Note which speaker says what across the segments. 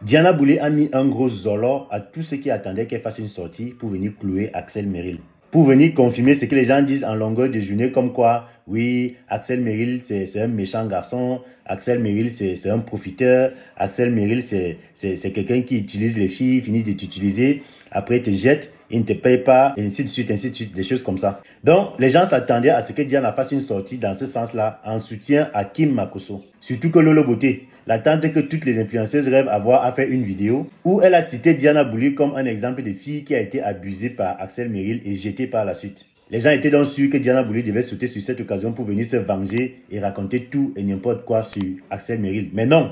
Speaker 1: Diana Boulay a mis un gros zolor à tous ceux qui attendaient qu'elle fasse une sortie pour venir clouer Axel Merrill. Pour venir confirmer ce que les gens disent en longueur de journée, comme quoi, oui, Axel Merrill, c'est un méchant garçon, Axel Merrill, c'est un profiteur, Axel Merrill, c'est quelqu'un qui utilise les filles, finit de t'utiliser, après te jette, il ne te paye pas, et ainsi de suite, des choses comme ça. Donc, les gens s'attendaient à ce que Diana fasse une sortie dans ce sens-là, en soutien à Kim Makosso. Surtout que Lolo Beauté, la tante que toutes les influenceuses rêvent avoir, a fait une vidéo où elle a cité Diana Boulay comme un exemple de fille qui a été abusée par Axel Merrill et jetée par la suite. Les gens étaient donc sûrs que Diana Boulay devait sauter sur cette occasion pour venir se venger et raconter tout et n'importe quoi sur Axel Merrill. Mais non.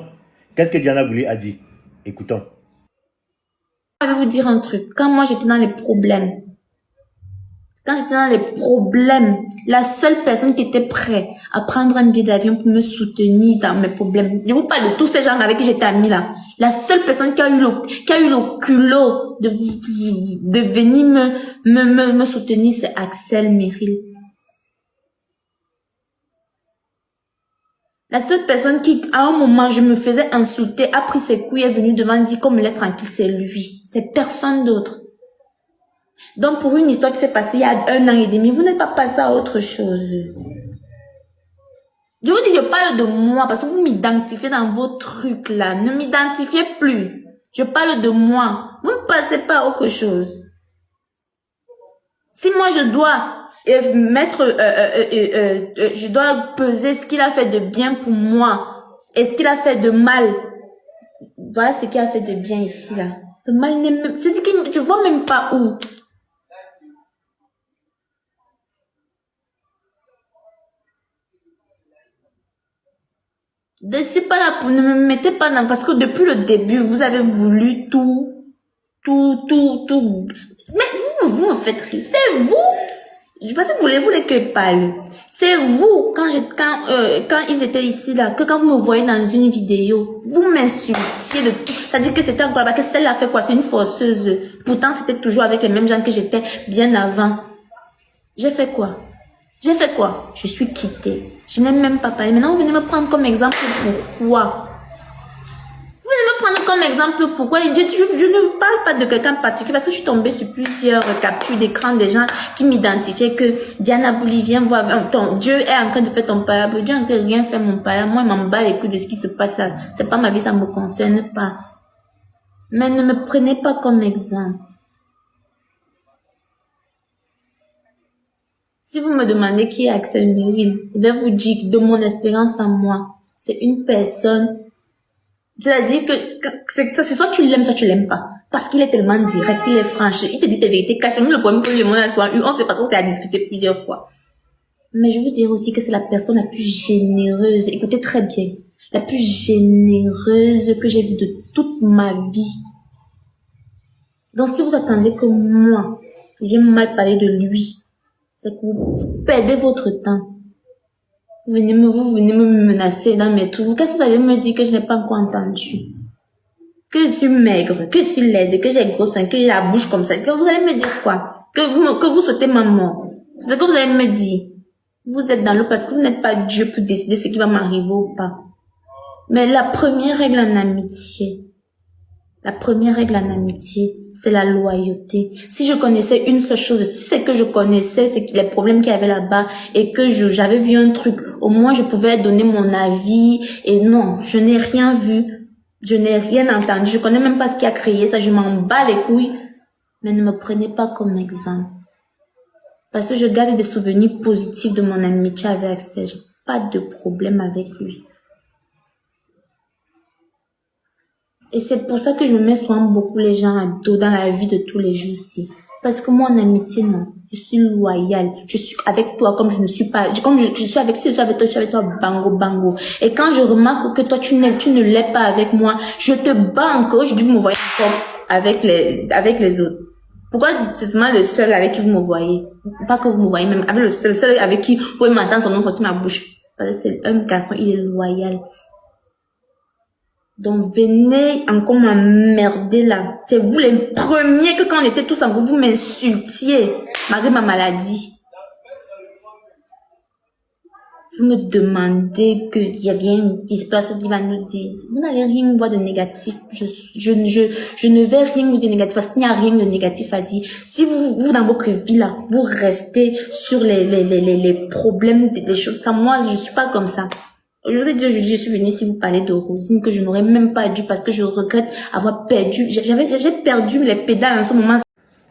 Speaker 1: Qu'est-ce que Diana Boulay a dit? Écoutons.
Speaker 2: Je vais vous dire un truc. Quand moi j'étais dans les problèmes, la seule personne qui était prête à prendre un billet d'avion pour me soutenir dans mes problèmes, je vous parle de tous ces gens avec qui j'étais amie là. La seule personne qui a eu le culot de venir me soutenir, c'est Axel Merrill. La seule personne qui, à un moment, je me faisais insulter, a pris ses couilles, est venue devant dire qu'on me laisse tranquille, c'est lui. C'est personne d'autre. Donc, pour une histoire qui s'est passée il y a 1 an et demi, vous n'êtes pas passé à autre chose. Je vous dis, je parle de moi parce que vous m'identifiez dans vos trucs là. Ne m'identifiez plus. Je parle de moi. Vous ne passez pas à autre chose. Si moi je dois je dois peser ce qu'il a fait de bien pour moi et ce qu'il a fait de mal. Voilà ce qu'il a fait de bien ici là. Le mal n'est même, c'est que je vois même pas où. Je ne suis pas là pour, ne me mettez pas dans, parce que depuis le début, vous avez voulu tout. Mais vous me faites rire. C'est vous. Je pensais que vous voulez que je parle. C'est vous, quand ils étaient ici là, que quand vous me voyez dans une vidéo, vous m'insultiez de tout. Ça dit que c'était encore là, que celle-là fait quoi? C'est une forceuse. Pourtant, c'était toujours avec les mêmes gens que j'étais bien avant. J'ai fait quoi? J'ai fait quoi? Je suis quittée. Je n'ai même pas parlé. Maintenant, vous venez me prendre comme exemple pourquoi? Vous venez me prendre comme exemple pourquoi? Je ne parle pas de quelqu'un particulier parce que je suis tombée sur plusieurs captures d'écran des gens qui m'identifiaient que Diana Boulay, viens voir, Dieu est en train de faire ton parable. Dieu est en train de rien faire mon parable. Moi, il m'en bat les couilles de ce qui se passe là. C'est pas ma vie, ça me concerne pas. Mais ne me prenez pas comme exemple. Si vous me demandez qui est Axel Merrill, je vais vous dire que de mon expérience à moi, c'est une personne, c'est-à-dire que c'est soit tu l'aimes, soit tu l'aimes pas. Parce qu'il est tellement direct, il est franc, il te dit tes vérités caches. Même le problème que le monde a souvent eu, on sait pas, on s'est à discuter plusieurs fois. Mais je veux dire aussi que c'est la personne la plus généreuse, écoutez très bien, la plus généreuse que j'ai vue de toute ma vie. Donc si vous attendez que moi, je vienne mal parler de lui, c'est que vous perdez votre temps. Vous venez me menacer dans mes trucs. Qu'est-ce que vous allez me dire que je n'ai pas encore entendu? Que je suis maigre, que je suis laide, que j'ai gros sein, que j'ai la bouche comme ça. Que vous allez me dire quoi? Que vous souhaitez ma mort. C'est ce que vous allez me dire. Vous êtes dans l'eau parce que vous n'êtes pas Dieu pour décider ce qui va m'arriver ou pas. Mais la première règle en amitié, c'est la loyauté. Si je connaissais une seule chose, si c'est que je connaissais c'est les problèmes qu'il y avait là-bas et que j'avais vu un truc, au moins je pouvais donner mon avis. Et non, je n'ai rien vu, je n'ai rien entendu, je connais même pas ce qui a créé ça, je m'en bats les couilles. Mais ne me prenez pas comme exemple. Parce que je garde des souvenirs positifs de mon amitié avec Axel. J'ai pas de problème avec lui. Et c'est pour ça que je mets souvent beaucoup les gens à dos dans la vie de tous les jours ici. Parce que moi, en amitié, non. Je suis loyale. Je suis avec toi comme je ne suis pas. Comme je suis avec, si je suis avec toi, je suis avec toi, bango, bango. Et quand je remarque que toi, tu ne l'es pas avec moi, je te bats encore. Je dis, vous me voyez encore avec les autres. Pourquoi c'est seulement le seul avec qui vous me voyez? Pas que vous me voyez, même avec le seul avec qui vous pouvez m'entendre son nom sortir ma bouche. Parce que c'est un garçon, il est loyal. Donc, venez encore m'emmerder là. C'est vous les premiers que quand on était tous en groupe, vous m'insultiez malgré ma maladie. vous me demandez qu'il y a bien une personne qui va nous dire, vous n'allez rien voir de négatif. Je ne vais rien vous dire de négatif parce qu'il n'y a rien de négatif à dire. Si vous dans votre vie là, vous restez sur les problèmes, les choses, ça, moi, je suis pas comme ça. Je vous ai dit aujourd'hui, je suis venue ici vous parler de Rosine que je n'aurais même pas dû parce que je regrette avoir perdu. J'ai perdu les pédales en ce moment.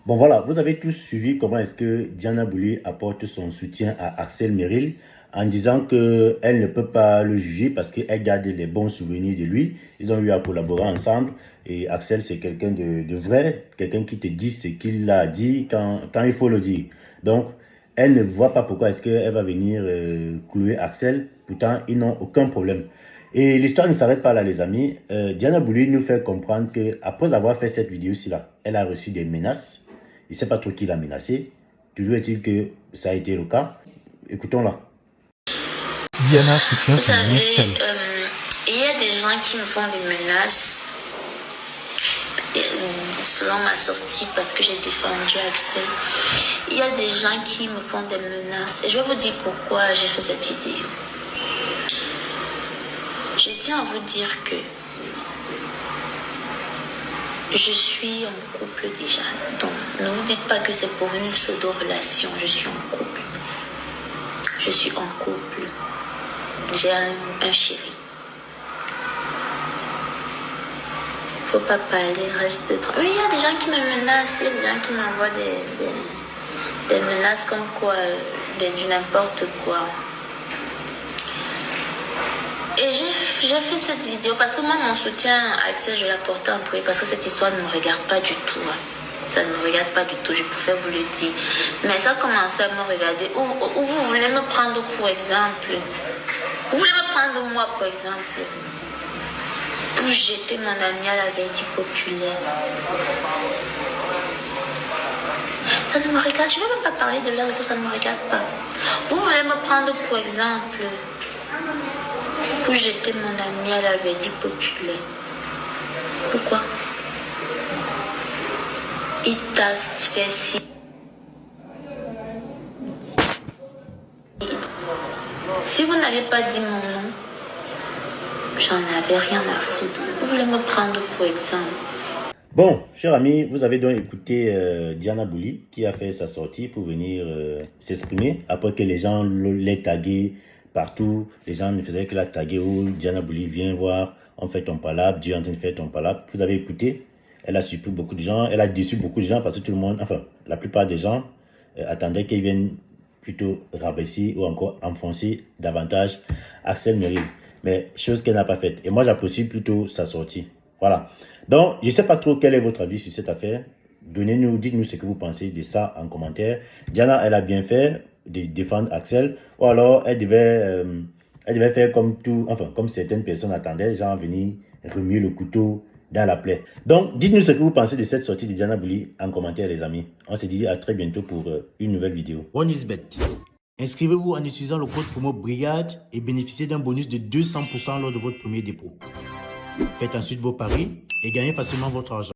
Speaker 1: Bon voilà, vous avez tous suivi comment est-ce que Diana Bouli apporte son soutien à Axel Merrill en disant qu'elle ne peut pas le juger parce qu'elle garde les bons souvenirs de lui. Ils ont eu à collaborer ensemble et Axel c'est quelqu'un de vrai, quelqu'un qui te dit ce qu'il a dit quand il faut le dire. Donc elle ne voit pas pourquoi est-ce qu'elle va venir clouer Axel, pourtant ils n'ont aucun problème. Et l'histoire ne s'arrête pas là les amis. Diana Bouli nous fait comprendre qu'après avoir fait cette vidéo-ci là, elle a reçu des menaces. Il ne sait pas trop qui l'a menacé. Toujours est-il que ça a été le cas. Écoutons-la.
Speaker 3: Diana, c'est bien,
Speaker 2: vous savez, il y a des gens qui me font des menaces selon ma sortie parce que j'ai défendu Axel. Il y a des gens qui me font des menaces et je vais vous dire pourquoi j'ai fait cette vidéo. Je tiens à vous dire que je suis en couple déjà, donc ne vous dites pas que c'est pour une pseudo-relation, je suis en couple. Je suis en couple. J'ai un chéri. Faut pas parler, reste tranquille. Oui, il y a des gens qui me menacent, il y a des gens qui m'envoient des menaces comme quoi, du n'importe quoi. Et j'ai fait cette vidéo parce que moi, mon soutien à Axel, je l'apporte en privé parce que cette histoire ne me regarde pas du tout. Hein. Ça ne me regarde pas du tout, je préfère vous le dire. Mais ça a commencé à me regarder. Où vous voulez me prendre pour exemple. Vous voulez me prendre moi pour exemple. Pour jeter mon ami à la verdict populaire. Ça ne me regarde, je ne vais même pas parler de leur histoire, ça ne me regarde pas. Vous voulez me prendre pour exemple. Pour jeter mon ami à la verdict populaire. Pourquoi? Il t'a fait si. Si vous n'avez pas dit mon nom, j'en avais rien à foutre. Vous voulez me prendre pour exemple.
Speaker 1: Bon, chers amis, vous avez donc écouté Diana Bouli qui a fait sa sortie pour venir s'exprimer après que les gens l'aient tagué partout. Les gens ne faisaient que la taguer où Diana Bouli vient voir, on fait ton palabre, Dieu est en train de faire ton palabre. Vous avez écouté, elle a surpris beaucoup de gens, elle a déçu beaucoup de gens parce que tout le monde, enfin la plupart des gens attendaient qu'ils viennent plutôt rabaisser ou encore enfoncer davantage Axel Merrill. Mais chose qu'elle n'a pas faite. Et moi j'apprécie plutôt sa sortie. Voilà. Donc, je ne sais pas trop quel est votre avis sur cette affaire. Donnez-nous, dites-nous ce que vous pensez de ça en commentaire. Diana, elle a bien fait de défendre Axel. Ou alors, elle devait faire comme comme certaines personnes attendaient, genre venir remuer le couteau dans la plaie. Donc, dites-nous ce que vous pensez de cette sortie de Diana Bouli en commentaire, les amis. On se dit à très bientôt pour une nouvelle vidéo.
Speaker 4: OneIsBet. Inscrivez-vous en utilisant le code promo BRIGADE et bénéficiez d'un bonus de 200% lors de votre premier dépôt. Faites ensuite vos paris et gagnez facilement votre argent.